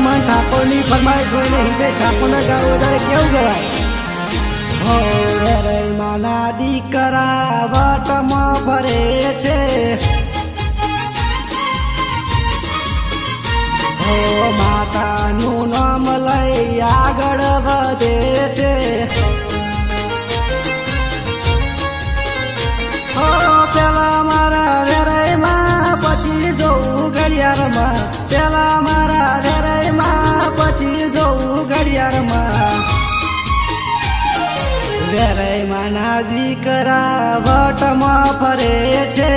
હનુમાન ઠાકોરની ફરમાઈશ હોય ને હિતે ઠાકોરના ગાવ વધારે કેવું ગવાય હો વેરે માના દીકરા વટમાં ફરે છે હો માતાનું નામ લઈ આગળ વધે છે હો પેલા મારા વેરાઈમાં પછી જોઉં ઘડિયાળમાં પેલા મારા વેરાઈમાં પછી જોઉં ઘડિયાળમાં વેરાઈમાંના દીકરા વટમાં ફરે છે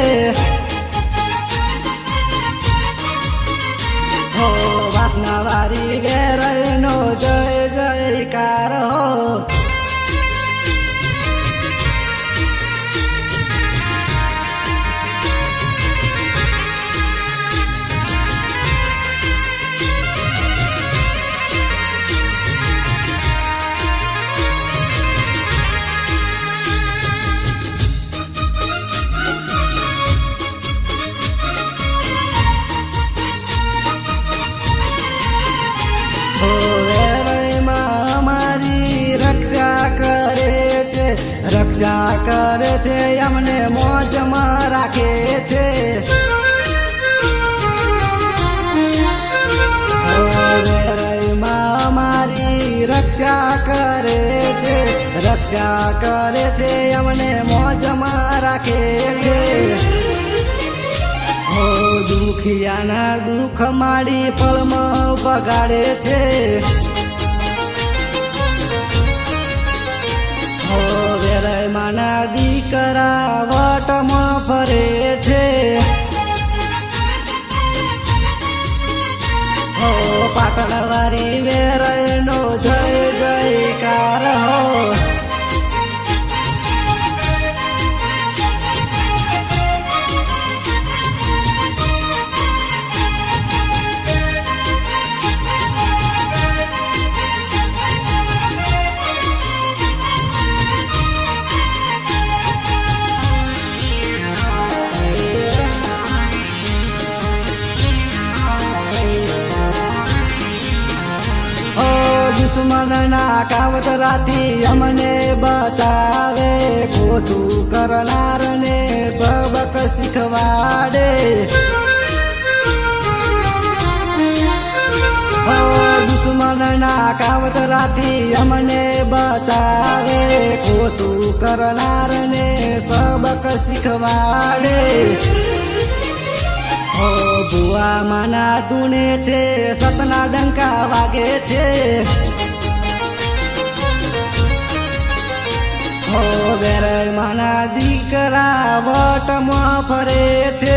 હો વાસના વારી વેરાઈનો જય જયકાર હો રક્ષા કરે છે અમને મોજમાં રાખે છે મારી રક્ષા કરે છે અમને મોજમાં રાખે છે હો દુખિયાના દુઃખ માડી પળમાં બગાડે છે માના દીકરા વટમાં ફરે છે હો પાટણવારી વેરાઈનો જય જયકાર હો દુશ્મનના કાવતરાથી અમને બચાવે ખોટું કરનારને સબક શીખવાડે દુશ્મનના કાવતરાથી અમને બચાવે ખોટું કરનારને સબક શીખવાડે હો ભુવા માના ધૂણે છે સતના ડંકા વાગે છે હો વેરાઈ માના દીકરા વટમાં ફરે છે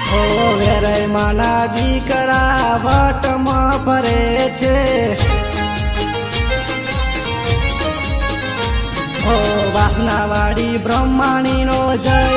હો વેરાઈ માના દીકરા વટમાં ફરે છે હો વાસનાવાડી બ્રહ્માણીનો જય